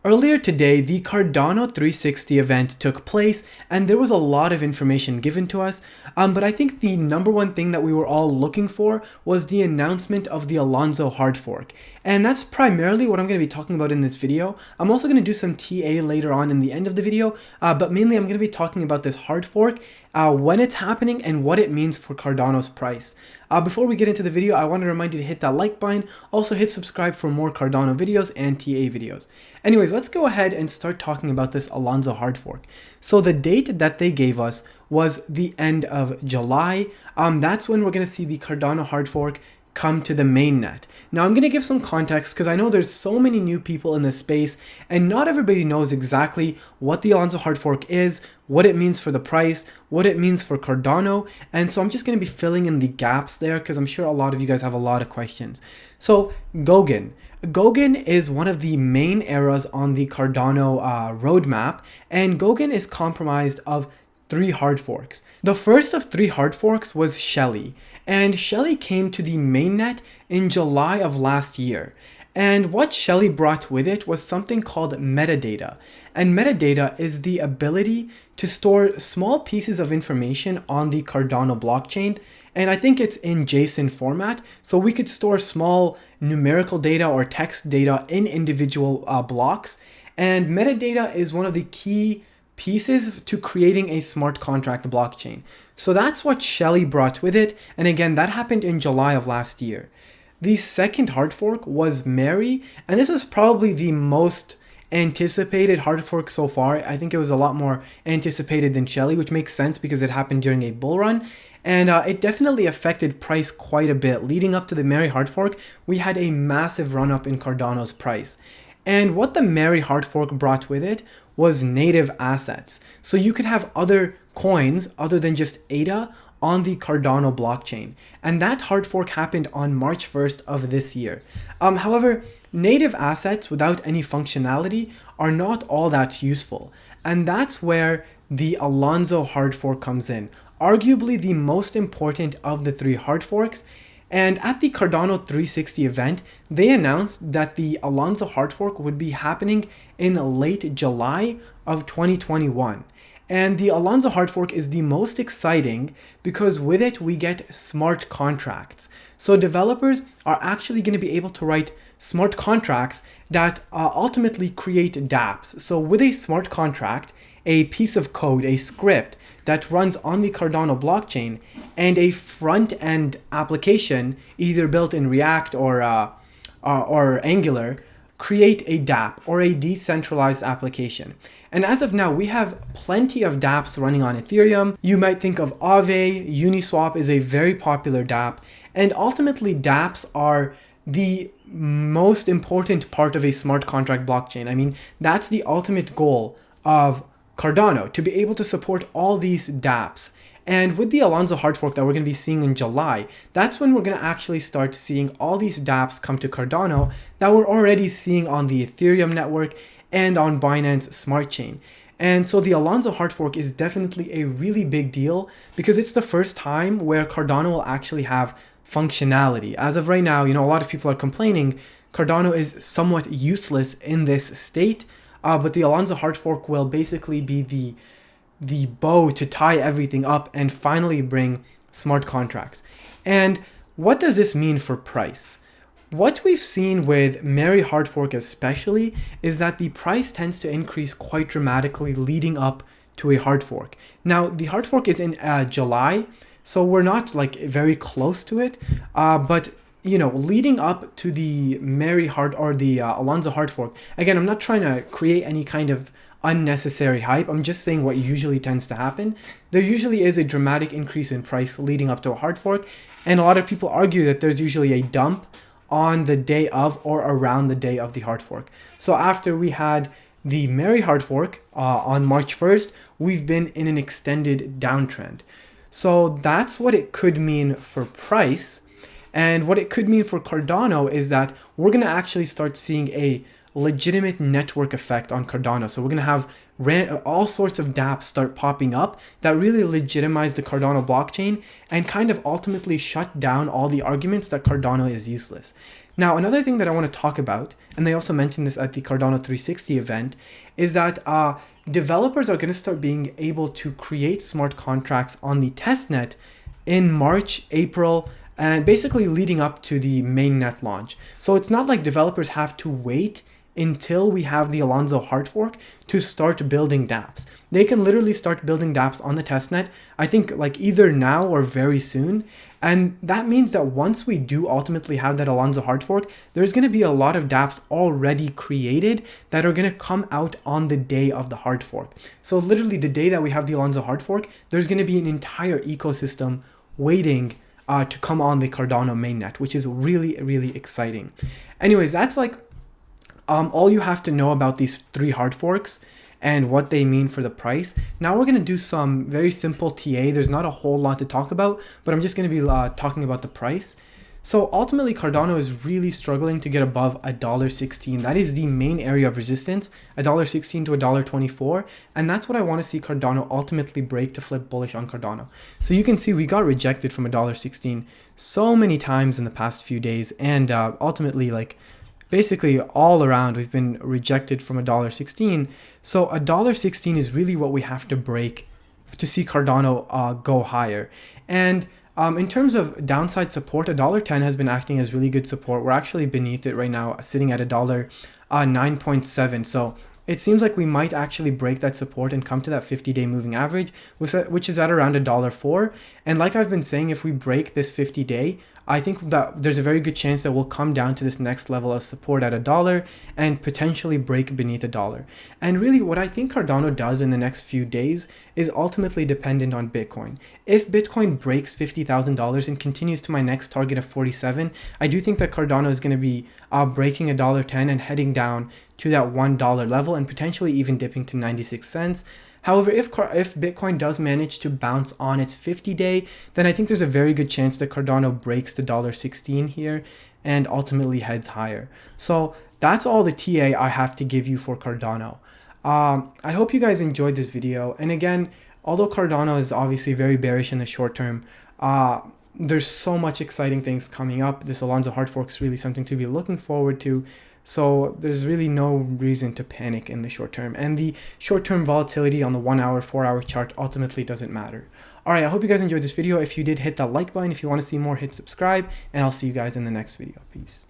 Earlier today, the Cardano 360 event took place and there was a lot of information given to us, but I think the number one thing that we were all looking for was the announcement of the Alanzo hard fork. And that's primarily what I'm going to be talking about in this video. I'm also going to do some TA later on in the end of the video, but mainly I'm going to be talking about this hard fork, when it's happening and what it means for Cardano's price. Before we get into the video, I want to remind you to hit that like button, also hit subscribe for more Cardano videos and TA videos. Anyways, let's go ahead and start talking about this Alanzo hard fork. So the date that they gave us was the end of July. That's when we're going to see the Cardano hard fork come to the mainnet. Now I'm going to give some context because I know there's so many new people in this space and not everybody knows exactly what the Alanzo hard fork is, what it means for the price, what it means for Cardano, and so I'm just going to be filling in the gaps there because I'm sure a lot of you guys have a lot of questions. So Goguen is one of the main eras on the Cardano roadmap, and Goguen is comprised of 3 hard forks. The first of 3 hard forks was Shelly, and Shelly came to the mainnet in July of last year. And what Shelly brought with it was something called metadata. And metadata is the ability to store small pieces of information on the Cardano blockchain. And I think it's in JSON format. So we could store small numerical data or text data in individual blocks. And metadata is one of the key pieces to creating a smart contract blockchain. So that's what Shelly brought with it. And again, that happened in July of last year. The second hard fork was Mary, and this was probably the most anticipated hard fork so far. I think it was a lot more anticipated than Shelly, which makes sense because it happened during a bull run. And it definitely affected price quite a bit. Leading up to the Mary hard fork, we had a massive run up in Cardano's price. And what the Mary hard fork brought with it was native assets. So you could have other coins other than just ADA on the Cardano blockchain. And that hard fork happened on March 1st of this year. However, native assets without any functionality are not all that useful. And that's where the Alanzo hard fork comes in. Arguably the most important of the 3 hard forks. And at the Cardano 360 event, they announced that the Alanzo hard fork would be happening in late July of 2021. And the Alanzo hard fork is the most exciting because with it we get smart contracts. So developers are actually going to be able to write smart contracts that ultimately create dApps. So with a smart contract, a piece of code, a script that runs on the Cardano blockchain, and a front-end application either built in React or Angular, create a dApp or a decentralized application. And as of now, we have plenty of dApps running on Ethereum. You might think of Aave, Uniswap is a very popular dApp, and ultimately dApps are the most important part of a smart contract blockchain. I mean, that's the ultimate goal of Cardano, to be able to support all these dApps. And with the Alanzo hard fork that we're going to be seeing in July, that's when we're going to actually start seeing all these dApps come to Cardano that we're already seeing on the Ethereum network and on Binance Smart Chain. And so the Alanzo hard fork is definitely a really big deal because it's the first time where Cardano will actually have functionality. As of right now, a lot of people are complaining Cardano is somewhat useless in this state. But the Alanzo hard fork will basically be the bow to tie everything up and finally bring smart contracts. And what does this mean for price? What we've seen with Mary hard fork especially is that the price tends to increase quite dramatically leading up to a hard fork. Now, the hard fork is in July, so we're not like very close to it, but leading up to the Mary hard or the Alanzo hard fork, again, I'm not trying to create any kind of unnecessary hype. I'm just saying what usually tends to happen. There usually is a dramatic increase in price leading up to a hard fork. And a lot of people argue that there's usually a dump on the day of or around the day of the hard fork. So after we had the Mary hard fork on March 1st, we've been in an extended downtrend. So that's what it could mean for price. And what it could mean for Cardano is that we're going to actually start seeing a legitimate network effect on Cardano. So we're going to have all sorts of dApps start popping up that really legitimize the Cardano blockchain and kind of ultimately shut down all the arguments that Cardano is useless. Now, another thing that I want to talk about, and they also mentioned this at the Cardano 360 event, is that developers are going to start being able to create smart contracts on the testnet in March, April, and basically leading up to the mainnet launch. So it's not like developers have to wait until we have the Alanzo hard fork to start building dApps. They can literally start building dApps on the testnet, I think like either now or very soon. And that means that once we do ultimately have that Alanzo hard fork, there's going to be a lot of dApps already created that are going to come out on the day of the hard fork. So literally the day that we have the Alanzo hard fork, there's going to be an entire ecosystem waiting to come on the Cardano mainnet, which is really, really exciting. Anyways, that's like all you have to know about these 3 hard forks and what they mean for the price. Now we're going to do some very simple TA. There's not a whole lot to talk about, but I'm just going to be talking about the price. So ultimately, Cardano is really struggling to get above $1.16. That is the main area of resistance, $1.16 to $1.24. And that's what I want to see Cardano ultimately break to flip bullish on Cardano. So you can see we got rejected from $1.16 so many times in the past few days. And ultimately, like basically all around, we've been rejected from $1.16. So $1.16 is really what we have to break to see Cardano go higher. And in terms of downside support, $1.10 has been acting as really good support. We're actually beneath it right now, sitting at $9.7. So it seems like we might actually break that support and come to that 50-day moving average, which is at around $1.04. And like I've been saying, if we break this 50-day, I think that there's a very good chance that we'll come down to this next level of support at $1 and potentially break beneath $1. And really what I think Cardano does in the next few days is ultimately dependent on Bitcoin. If Bitcoin breaks $50,000 and continues to my next target of 47, I do think that Cardano is going to be breaking $1.10 and heading down to that $1 level and potentially even dipping to 96 cents. However, if Bitcoin does manage to bounce on its 50-day, then I think there's a very good chance that Cardano breaks the $1.16 here and ultimately heads higher. So that's all the TA I have to give you for Cardano. I hope you guys enjoyed this video. And again, although Cardano is obviously very bearish in the short term, there's so much exciting things coming up. This Alanzo hard fork is really something to be looking forward to. So there's really no reason to panic in the short term. And the short-term volatility on the 1 hour, 4 hour chart ultimately doesn't matter. All right, I hope you guys enjoyed this video. If you did, hit that like button. If you want to see more, hit subscribe. And I'll see you guys in the next video. Peace.